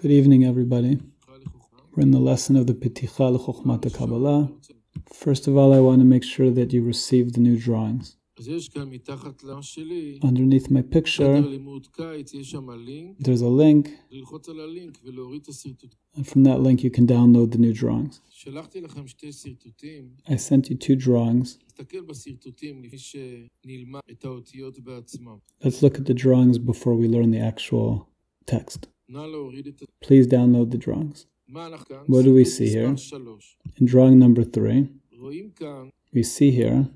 Good evening, everybody. We're in the lesson of the Peticha LeChochmat HaKabbalah. First of all, I want to make sure that you received the new drawings. Underneath my picture, there's a link, and from that link you can download the new drawings. I sent you two drawings. Let's look at the drawings before we learn the actual text. Please download the drawings. What do we see here? In drawing number 3, we see here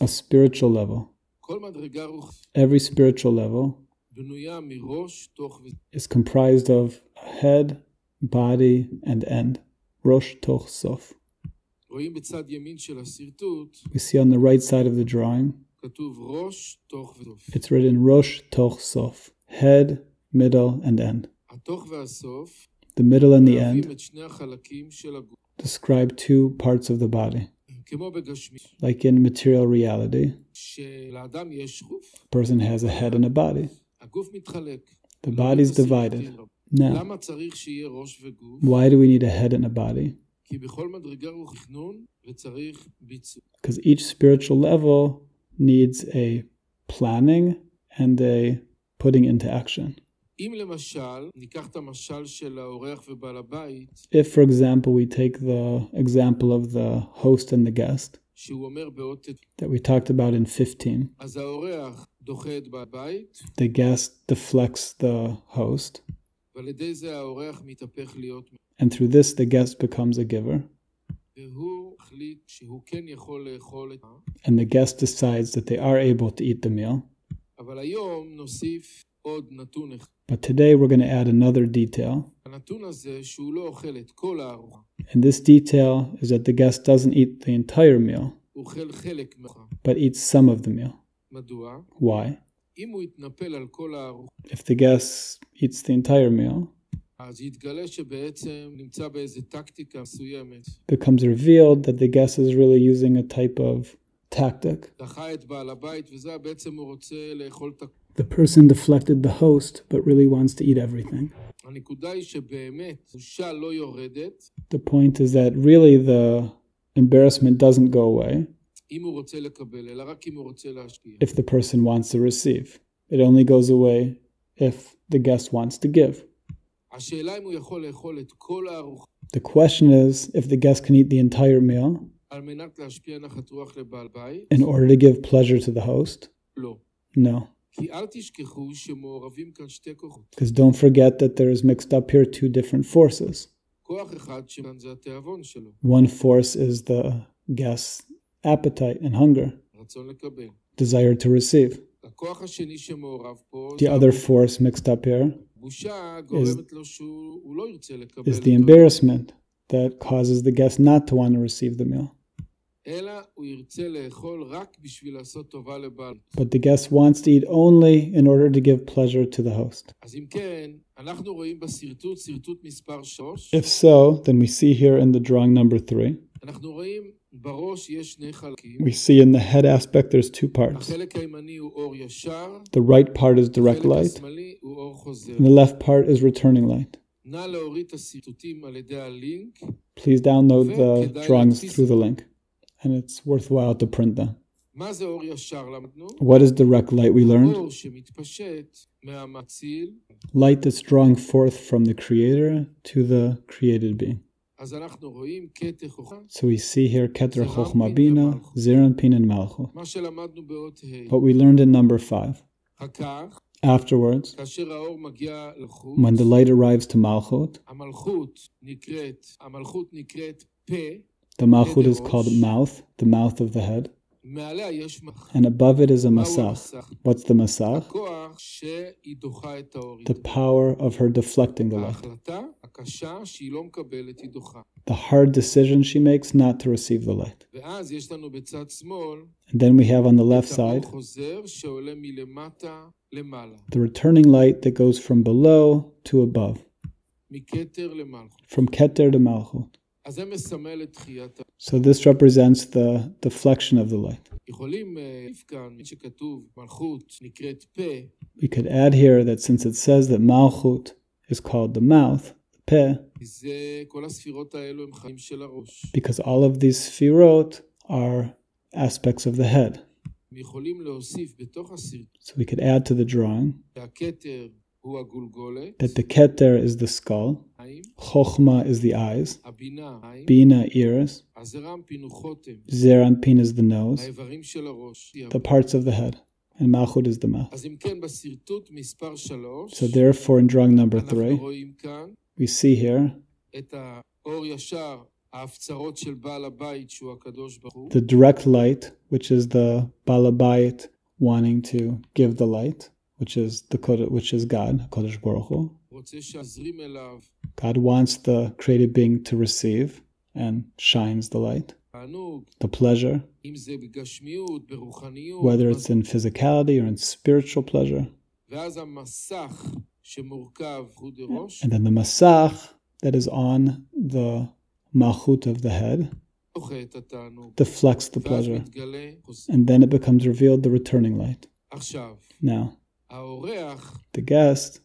a spiritual level. Every spiritual level is comprised of a head, body, and end. Rosh toch sof. We see on the right side of the drawing, it's written Rosh toch sof. Head, middle, and end. The middle and the end describe two parts of the body. Like in material reality, a person has a head and a body. The body is divided. Now, why do we need a head and a body? Because each spiritual level needs a planning and a putting into action. If, for example, we take the example of the host and the guest that we talked about in 15, the guest deflects the host, and through this the guest becomes a giver, and the guest decides that they are able to eat the meal. But today we're going to add another detail. And this detail is that the guest doesn't eat the entire meal, but eats some of the meal. Why? If the guest eats the entire meal, it becomes revealed that the guest is really using a type of tactic. The person deflected the host, but really wants to eat everything. The point is that really the embarrassment doesn't go away if the person wants to receive. It only goes away if the guest wants to give. The question is if the guest can eat the entire meal in order to give pleasure to the host. No. Because don't forget that there is mixed up here two different forces. One force is the guest's appetite and hunger, desire to receive. The other force mixed up here is the embarrassment that causes the guest not to want to receive the meal. But the guest wants to eat only in order to give pleasure to the host. If so, then we see here in the drawing number 3, we see in the head aspect there's two parts. The right part is direct light, and the left part is returning light. Please download the drawings through the link, and it's worthwhile to print them. What is direct light we learned? Light that's drawing forth from the Creator to the created being. So we see here Keter Chochma Bina, Zeranpin, and Malchut. What we learned in number 5. Afterwards, when the light arrives to Malchut, the Malchut is called mouth, the mouth of the head. And above it is a Masach. What's the Masach? The power of her deflecting the light. The hard decision she makes not to receive the light. And then we have on the left side the returning light that goes from below to above. From Keter to Malchut. So this represents the deflection of the light. We could add here that since it says that Malchut is called the mouth, the peh, because all of these sefirot are aspects of the head. So we could add to the drawing that the keter is the skull, chochma is the eyes, bina ears, zeranpin is the nose, the parts of the head, and malchut is the mouth. So therefore in drawing number 3, we see here the direct light, which is the Baal HaBayit wanting to give the light, which is God, HaKadosh Baruch Hu. God wants the created being to receive and shines the light. The pleasure, whether it's in physicality or in spiritual pleasure. And then the masach that is on the malchut of the head deflects the pleasure, and then it becomes revealed the returning light. Now, the guest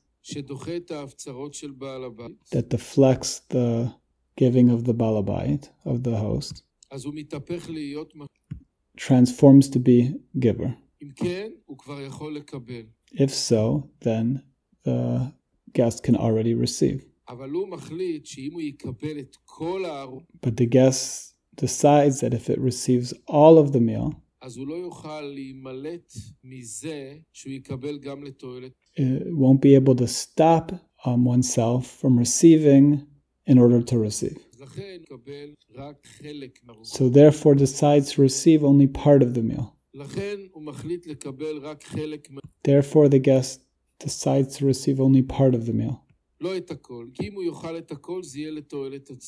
that deflects the giving of the Baal HaBayit, of the host, transforms to be giver. If so, then the guest can already receive. But the guest decides that if it receives all of the meal, it won't be able to stop oneself from receiving in order to receive. So therefore decides to receive only part of the meal. Therefore the guest decides to receive only part of the meal.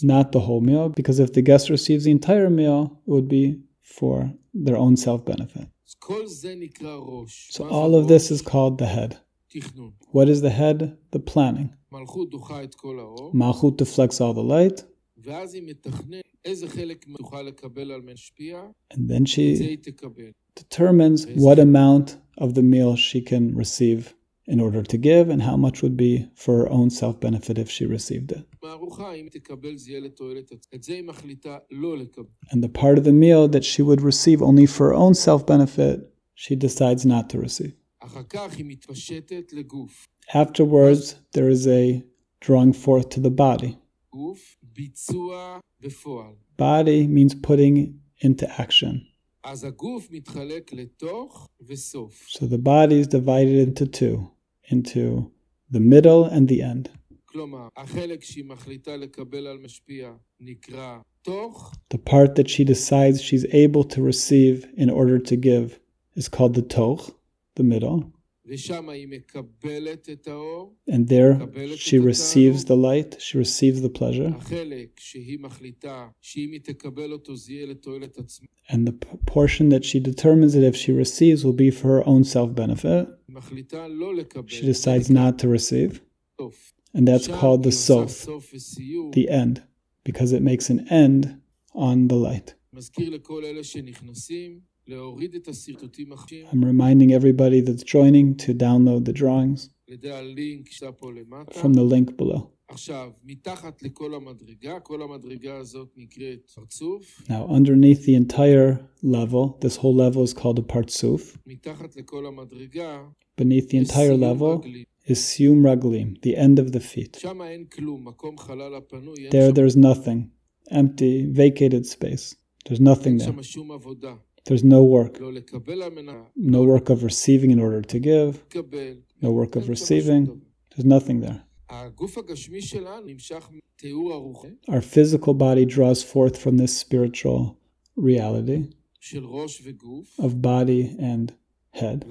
Not the whole meal, because if the guest receives the entire meal, it would be for their own self-benefit. So all of this is called the head. What is the head? The planning. Malchut deflects all the light, and then she determines what amount of the meal she can receive in order to give, and how much would be for her own self-benefit if she received it. And the part of the meal that she would receive only for her own self-benefit, she decides not to receive. Afterwards, there is a drawing forth to the body. Body means putting into action. So the body is divided into two, into the middle and the end. The part that she decides she's able to receive in order to give is called the toch, the middle. And there she receives the light, she receives the pleasure. And the portion that she determines that if she receives will be for her own self-benefit, she decides not to receive. And that's called the sof, the end, because it makes an end on the light. I'm reminding everybody that's joining to download the drawings from the link below. Now, underneath the entire level, this whole level is called a partsuf. Beneath the entire level is sium raglim, the end of the feet. There's nothing, empty, vacated space. There's nothing there. There's no work. No work of receiving in order to give. No work of receiving. There's nothing there. Our physical body draws forth from this spiritual reality of body and head.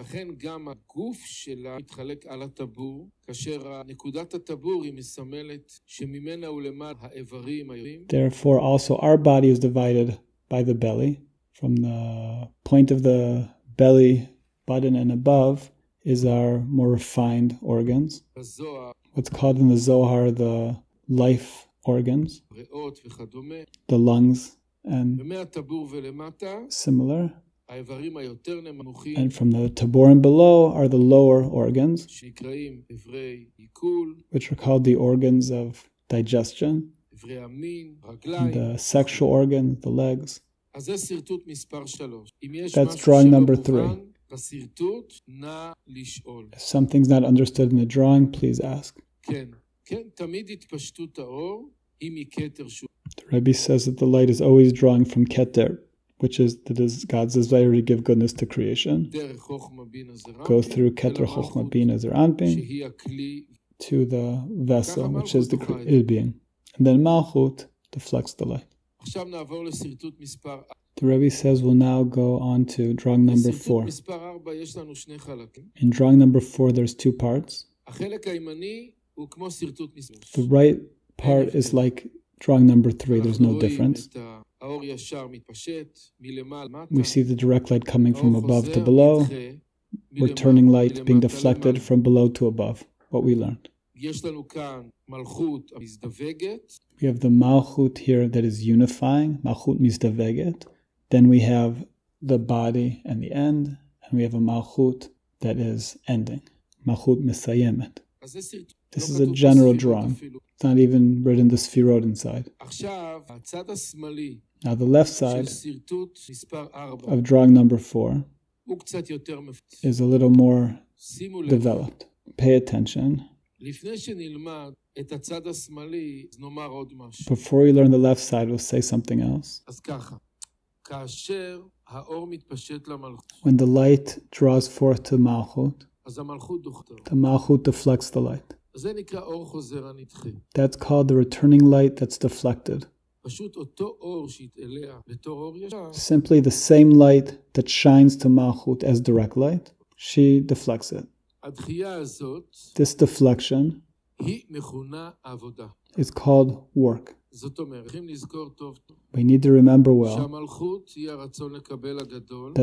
Therefore, also our body is divided by the belly. From the point of the belly button and above is our more refined organs. What's called in the Zohar the life organs, the lungs, and similar. And from the taborim below are the lower organs, which are called the organs of digestion, the sexual organ, the legs. That's drawing number 3. If something's not understood in the drawing, please ask. The Rebbe says that the light is always drawing from Keter, which is God's desire to give goodness to creation. Go through Keter Chochma Bina Zer Anpin to the vessel, which is the created being. And then Malchut deflects the light. The Rebbe says we'll now go on to drawing number 4. In drawing number 4, there's 2 parts. The right part is like drawing number 3. There's no difference. We see the direct light coming from above to below, returning light being deflected from below to above, what we learned. We have the Malchut here that is unifying, Malchut Mizdaveget. Then we have the body and the end, and we have a Malchut that is ending, Malchut Mesayemet. This is a general drawing. It's not even written the Sefirot inside. Now the left side of drawing number 4 is a little more developed. Pay attention. Before we learn the left side, we'll say something else. When the light draws forth to Malchut, the Malchut deflects the light. That's called the returning light that's deflected. Simply the same light that shines to Malchut as direct light, she deflects it. This deflection is called work. We need to remember well that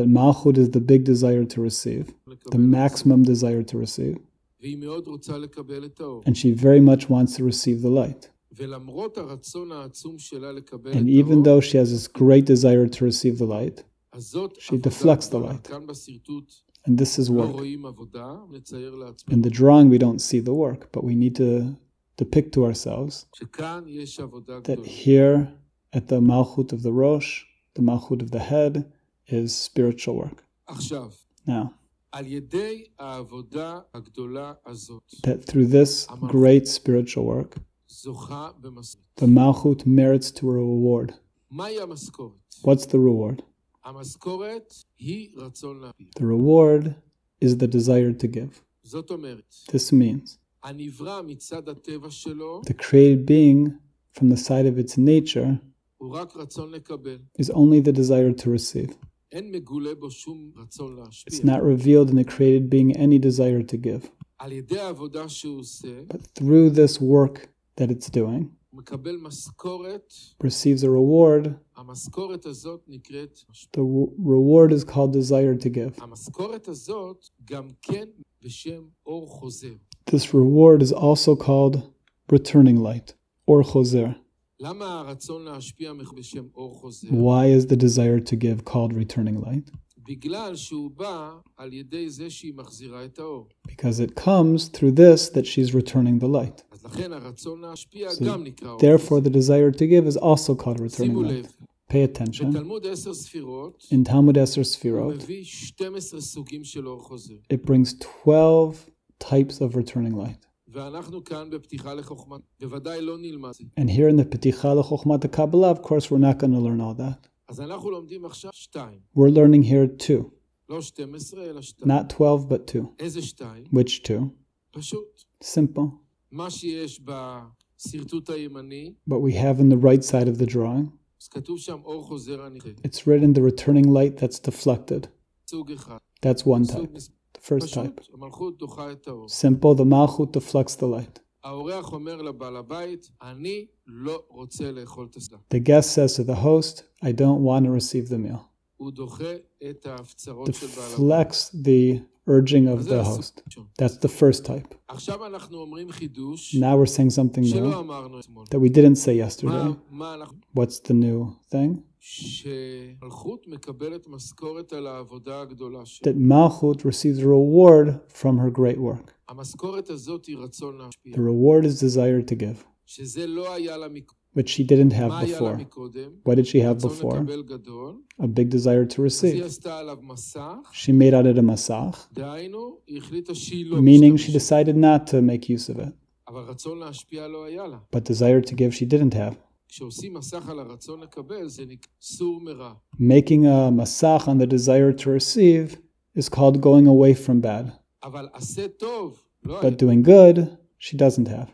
Malchut is the big desire to receive, the maximum desire to receive, and she very much wants to receive the light. And even though she has this great desire to receive the light, she deflects the light. And this is work. In the drawing, we don't see the work, but we need to depict to ourselves that here at the Malchut of the Rosh, the Malchut of the head, is spiritual work. Now, that through this great spiritual work, the Malchut merits to a reward. What's the reward? The reward is the desire to give. This means the created being, from the side of its nature, is only the desire to receive. It's not revealed in the created being any desire to give. But through this work that it's doing, receives a reward. The reward is called desire to give. This reward is also called returning light, or choser. Why is the desire to give called returning light? Because it comes through this that she's returning the light. So, therefore, the desire to give is also called returning light. Pay attention. In Talmud Eser HaSefirot, it brings 12 types of returning light. And here in the Peticha LeChochmat HaKabbalah, of course, we're not going to learn all that. We're learning here 2. Not 12, but 2. Which 2? Simple. What we have in the right side of the drawing, it's written the returning light that's deflected. That's one type. The first type. Simple, the Malchut deflects the light. The guest says to the host, I don't want to receive the meal. Deflects the urging of the host. That's the first type. Now we're saying something new that we didn't say yesterday. What's the new thing? That Malchut receives a reward from her great work. The reward is desire to give, which she didn't have before. What did she have before? A big desire to receive. She made out of it a masach, meaning she decided not to make use of it. But desire to give she didn't have. Making a masach on the desire to receive is called going away from bad. But doing good, she doesn't have.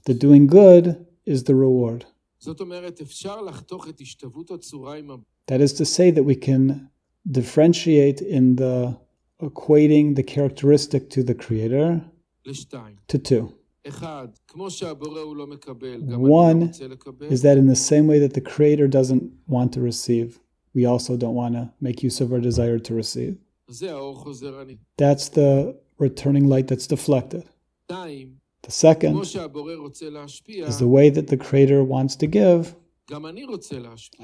The doing good is the reward. That is to say that we can differentiate in the equating the characteristic to the Creator to two. One is that in the same way that the Creator doesn't want to receive, we also don't want to make use of our desire to receive. That's the returning light that's deflected. The second is the way that the Creator wants to give.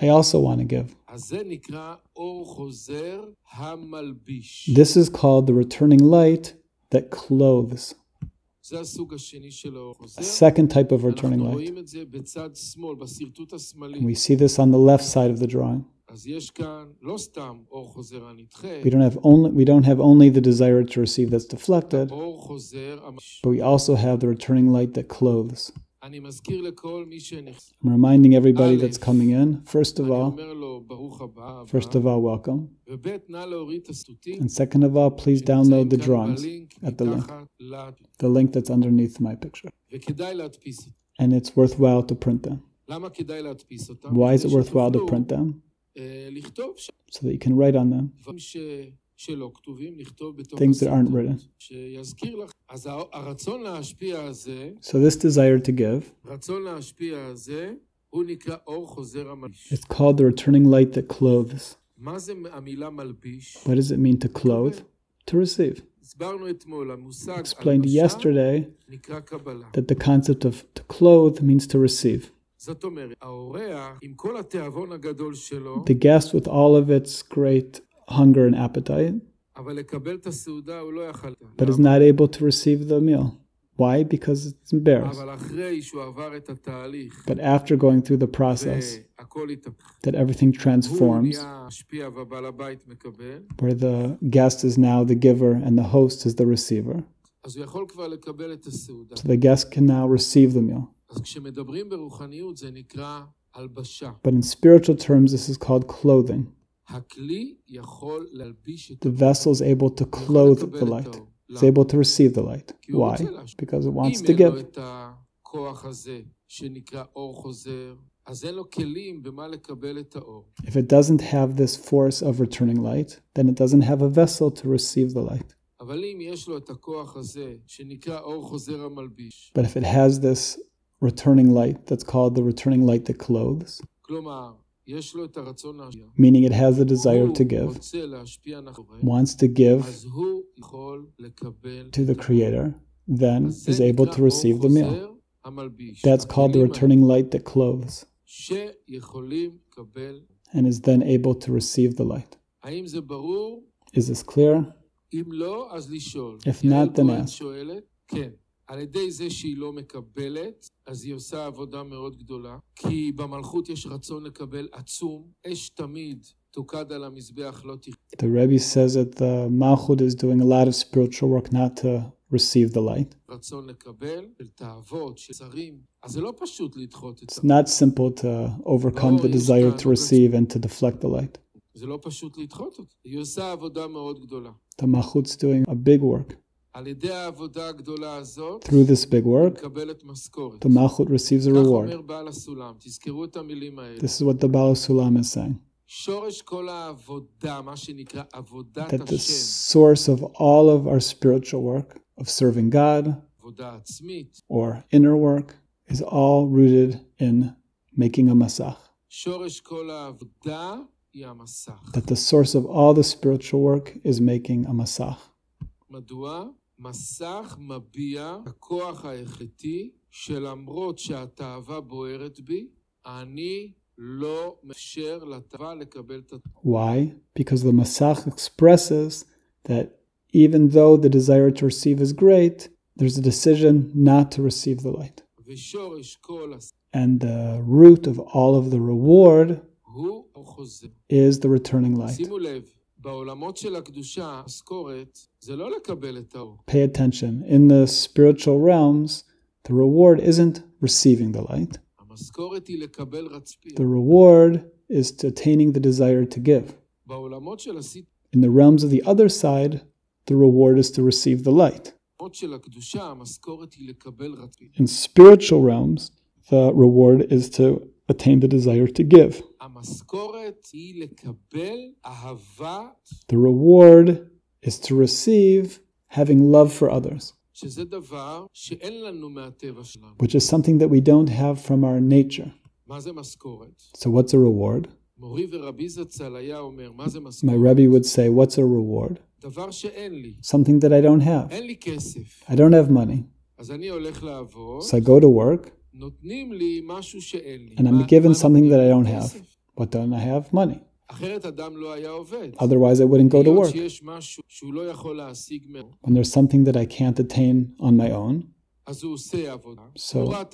I also want to give. This is called the returning light that clothes. A second type of returning light. And we see this on the left side of the drawing. We don't have only the desire to receive that's deflected, but we also have the returning light that clothes. I'm reminding everybody that's coming in, first of all, welcome. And second of all, please download the drawings at the link that's underneath my picture. And it's worthwhile to print them. Why is it worthwhile to print them? So that you can write on them things that aren't written. So this desire to give, it's called the returning light that clothes. What does it mean to clothe? To receive. I explained yesterday that the concept of to clothe means to receive. The guest with all of its great hunger and appetite, but is not able to receive the meal. Why? Because it's embarrassed. But after going through the process, that everything transforms, where the guest is now the giver and the host is the receiver. So the guest can now receive the meal. But in spiritual terms, this is called clothing. The vessel is able to clothe the light. It's able to receive the light. Why? Because it wants to give. If it doesn't have this force of returning light, then it doesn't have a vessel to receive the light. But if it has this returning light that's called the returning light that clothes, meaning it has the desire to give, wants to give to the Creator, then is able to receive the meal. That's called the returning light that clothes, and is then able to receive the light. Is this clear? If not, then ask. על ידי זה שהיא לא מקבלת, אז היא עושה עבודה מאוד גדולה, כי במלכות יש רצון לקבל עצום, אש תמיד תוקד על המזבח לא תכלה. The Rebbe says that the Malchut is doing a lot of spiritual work not to receive the light. רצון לקבל, של תאוות, של שרים, אז זה לא פשוט לדחות את זה. It's not simple to overcome the desire to receive and to deflect the light. זה לא פשוט לדחות אותה. היא עושה עבודה מאוד גדולה. The Malchut's doing a big work. Through this big work, the Malchut receives a reward. This is what the Baal HaSulam is saying. That the source of all of our spiritual work, of serving God, or inner work, is all rooted in making a masach. that the source of all the spiritual work is making a masach. מסך מביע הכוח ההחלטי שלמרות שהתאווה בוערת בי, אני לא מאפשר לתאווה לקבל את התאווה. Why? Because the masach expresses that even though the desire to receive is great, there's a decision not to receive the light. And the root of all of the reward is the returning light. Pay attention. In the spiritual realms, the reward isn't receiving the light. The reward is to attaining the desire to give. In the realms of the other side, the reward is to receive the light. In spiritual realms, the reward is to attain the desire to give. The reward is to receive having love for others, which is something that we don't have from our nature. So what's a reward? My Rebbe would say, what's a reward? Something that I don't have. I don't have money. So I go to work, and I'm given something that I don't have. What don't I have? Money. Otherwise I wouldn't go to work. When there's something that I can't attain on my own, so a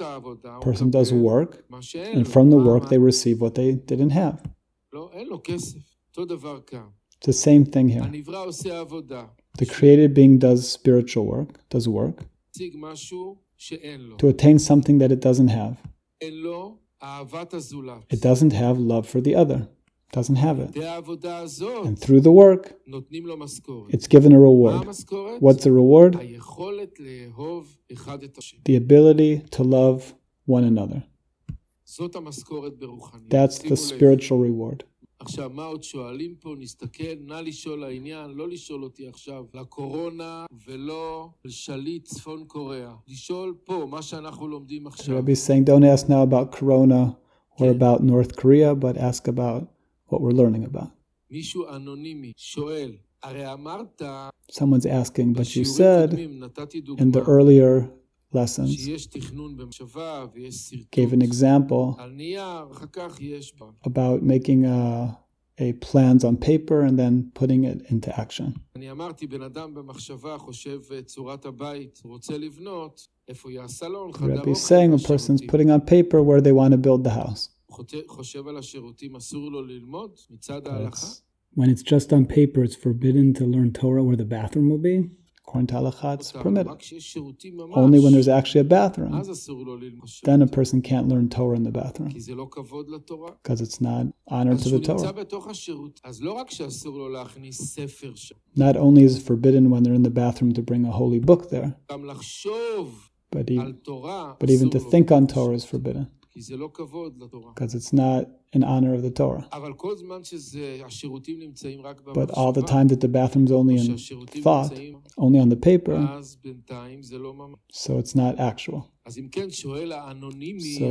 person does work, and from the work they receive what they didn't have. It's the same thing here. The created being does spiritual work, does work, to attain something that it doesn't have. It doesn't have love for the other. It doesn't have it. And through the work, it's given a reward. What's the reward? The ability to love one another. That's the spiritual reward. עכשיו, מה עוד שואלים פה? נסתכל, נא לשאול העניין, לא לשאול אותי עכשיו לקורונה ולא לשליט צפון קוריאה. לשאול פה, מה שאנחנו לומדים עכשיו. Rabbi is saying, don't ask now about corona or about North Korea, but ask about what we're learning about. מישהו אנונימי שואל, הרי אמרת... Someone's asking, but you said in the earlier lessons, gave an example about making a plans on paper and then putting it into action. Rebbe is saying a person's putting on paper where they want to build the house. When it's just on paper, it's forbidden to learn Torah where the bathroom will be. According to halakha, it's permitted. Only when there's actually a bathroom. Then a person can't learn Torah in the bathroom. Because it's not honor to the Torah. Not only is it forbidden when they're in the bathroom to bring a holy book there, but even to think on Torah is forbidden. Because it's not in honor of the Torah. But all the time that the bathroom's only in thought, only on the paper, so it's not actual. So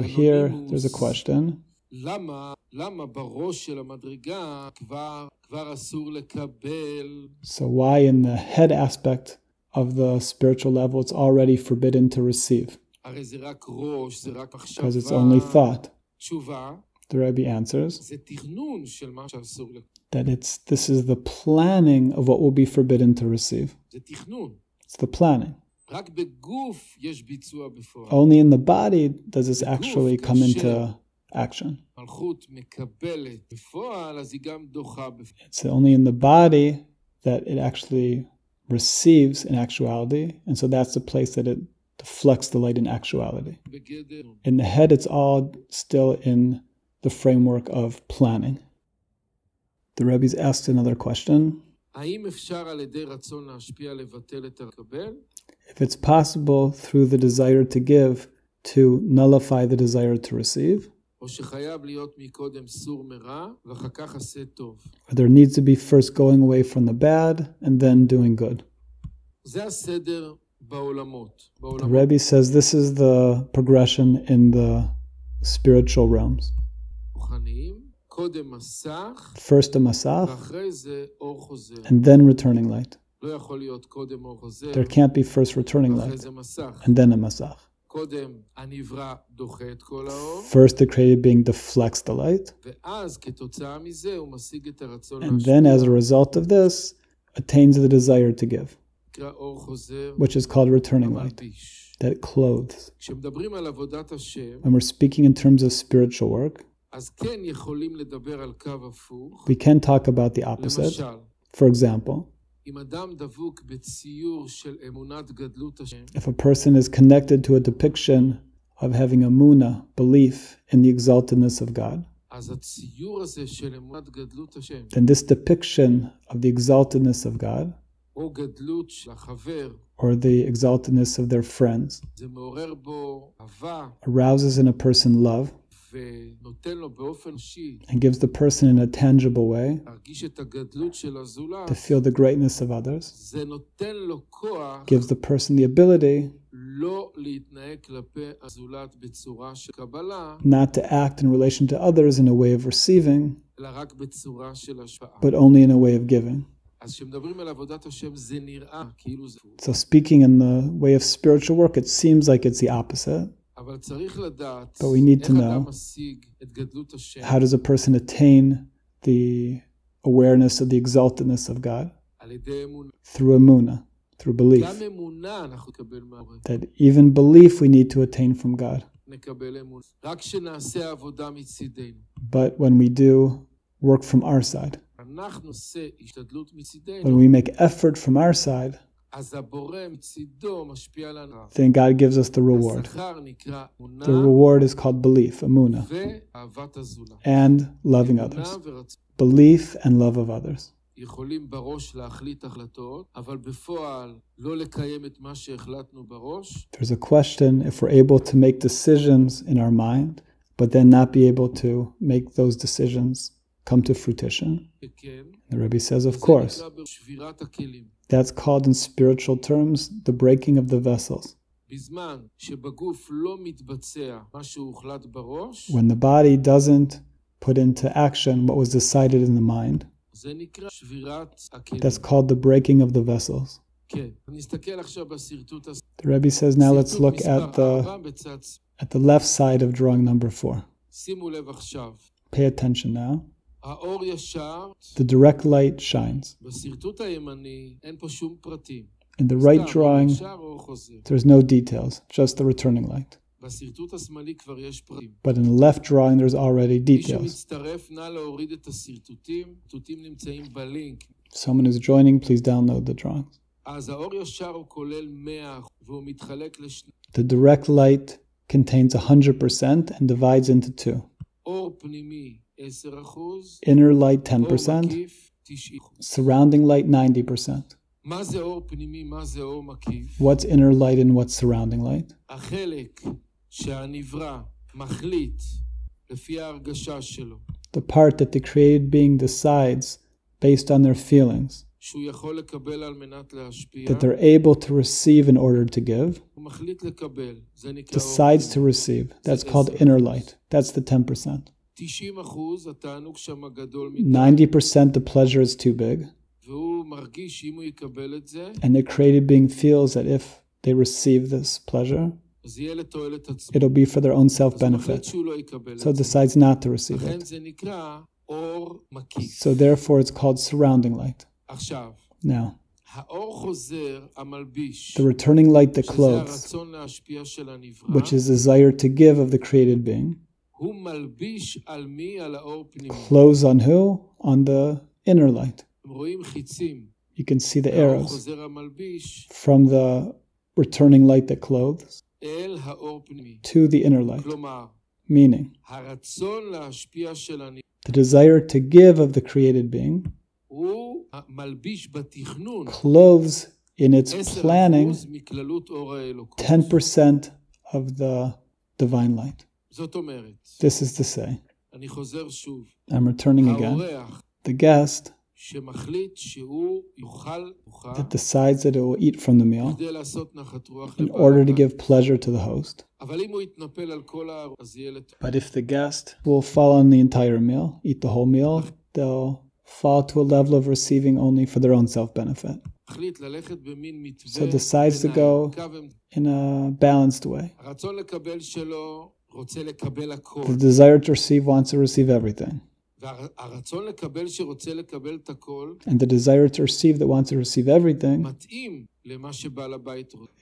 here, there's a question. So why in the head aspect of the spiritual level, it's already forbidden to receive? Because it's only thought. The Rebbe answers that this is the planning of what will be forbidden to receive. It's the planning. Only in the body does this actually come into action. It's only in the body that it actually receives in actuality, and so that's the place that it deflects the light in actuality. In the head, it's all still in the framework of planning. The Rebbe's asked another question. If it's possible through the desire to give to nullify the desire to receive, or there needs to be first going away from the bad and then doing good. The Rebbe says this is the progression in the spiritual realms. First a masach, and then returning light. There can't be first returning light, and then a masach. First the created being deflects the light, and then as a result of this, attains the desire to give, which is called returning light, that clothes. When we're speaking in terms of spiritual work, we can talk about the opposite. For example, if a person is connected to a depiction of having emunah, belief in the exaltedness of God, then this depiction of the exaltedness of God, or the exaltedness of their friends, arouses in a person love, and gives the person in a tangible way to feel the greatness of others, gives the person the ability not to act in relation to others in a way of receiving, but only in a way of giving. So speaking in the way of spiritual work, it seems like it's the opposite. But we need to know, how does a person attain the awareness of the exaltedness of God? Through emunah, through belief. That even belief we need to attain from God. But when we do work from our side, when we make effort from our side, then God gives us the reward. The reward is called belief, emunah, and loving others. Belief and love of others. There's a question if we're able to make decisions in our mind, but then not be able to make those decisions come to fruition. The Rebbe says, of course. That's called in spiritual terms the breaking of the vessels. When the body doesn't put into action what was decided in the mind, that's called the breaking of the vessels. The Rebbe says, now let's look at the left side of drawing number 4. Pay attention now. The direct light shines. In the right drawing, there's no details, just the returning light. But in the left drawing, there's already details. Someone who's joining, please download the drawings. The direct light contains 100% and divides into 2. Inner light 10%, surrounding light 90%. What's inner light and what's surrounding light? The part that the created being decides based on their feelings, that they're able to receive in order to give, decides to receive. That's called inner light. That's the 10%. 90% the pleasure is too big, and the created being feels that if they receive this pleasure, it'll be for their own self-benefit, so decides not to receive it. So therefore it's called surrounding light. Now, the returning light that clothes, which is desire to give of the created being, clothes on who? On the inner light. You can see the arrows from the returning light that clothes to the inner light. Meaning, the desire to give of the created being clothes in its planning 10% of the divine light. This is to say, I'm returning again, the guest that decides that it will eat from the meal in order to give pleasure to the host. But if the guest will fall on the entire meal, eat the whole meal, they'll fall to a level of receiving only for their own self-benefit. So decides to go in a balanced way. The desire to receive wants to receive everything. And the desire to receive that wants to receive everything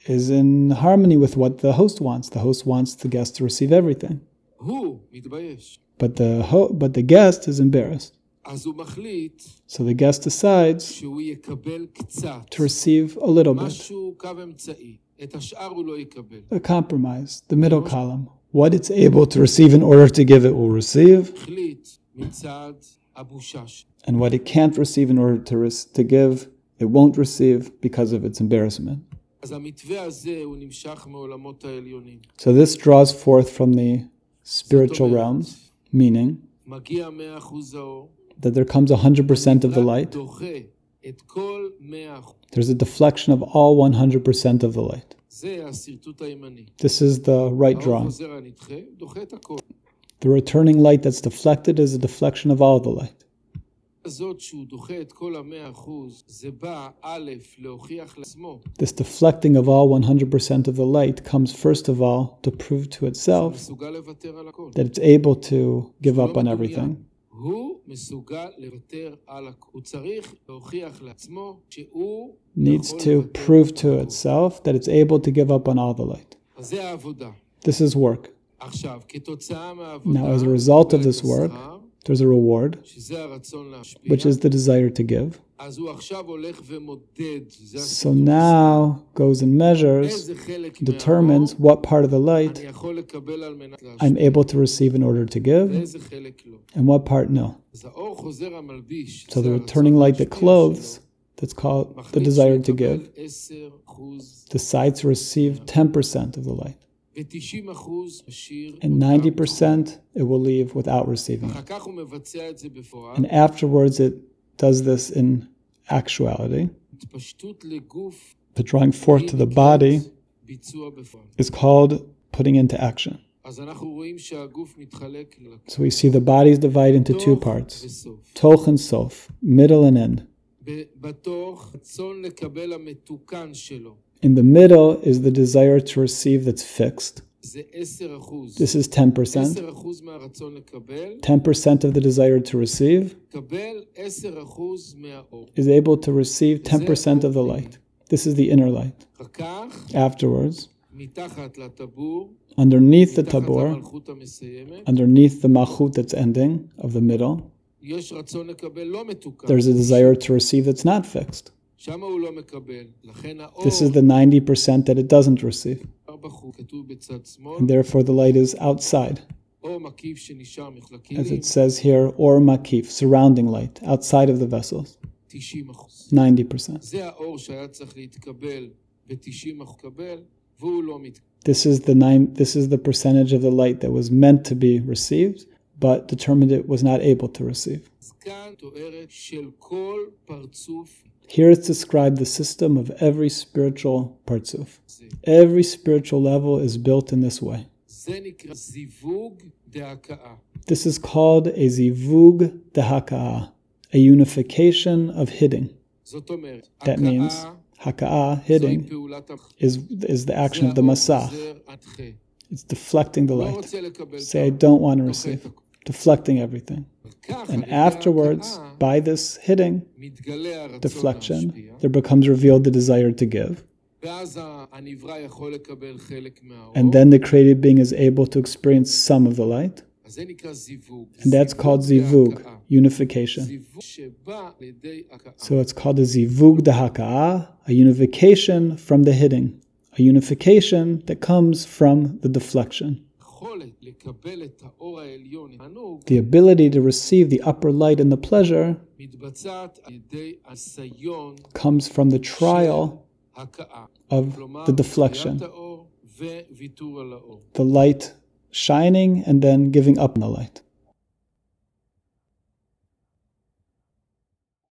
is in harmony with what the host wants. The host wants the guest to receive everything. But the guest is embarrassed. So the guest decides to receive a little bit. A compromise, the middle column. What it's able to receive in order to give, it will receive. And what it can't receive in order to give, it won't receive because of its embarrassment. So this draws forth from the spiritual realms, meaning that there comes 100% of the light. There's a deflection of all 100% of the light. This is the right drawing. The returning light that's deflected is a deflection of all the light. This deflecting of all 100% of the light comes first of all to prove to itself that it's able to give up on everything. Needs to prove to itself that it's able to give up on all the light. This is work. Now, as a result of this work, there's a reward, which is the desire to give. So now goes and measures, determines what part of the light I'm able to receive in order to give, and what part no. So the returning light that clothes, that's called the desire to give, decides to receive 10% of the light. And 90% it will leave without receiving it. And afterwards it does this in actuality. The drawing forth to the body is called putting into action. So we see the bodies divide into two parts, toch and sof, middle and end. In the middle is the desire to receive that's fixed. This is 10%. 10% of the desire to receive is able to receive 10% of the light. This is the inner light. Afterwards, underneath the tabor, underneath the malchut that's ending of the middle, there's a desire to receive that's not fixed. This is the 90% that it doesn't receive. And therefore the light is outside. As it says here, or makif, surrounding light, outside of the vessels. 90%. This is the percentage of the light that was meant to be received, but determined it was not able to receive. Here it's described the system of every spiritual partzuf. Every spiritual level is built in this way. This is called a zivug dehaka'ah, a unification of hitting. That means haka'ah, hitting, is the action of the masach. It's deflecting the light. Say, I don't want to receive. Deflecting everything. And afterwards, by this hitting, deflection, there becomes revealed the desire to give. And then the created being is able to experience some of the light. And that's called zivug, unification. So it's called a zivug dehaka'ah, a unification from the hitting, a unification that comes from the deflection. The ability to receive the upper light and the pleasure comes from the trial of the deflection, the light shining and then giving up on the light.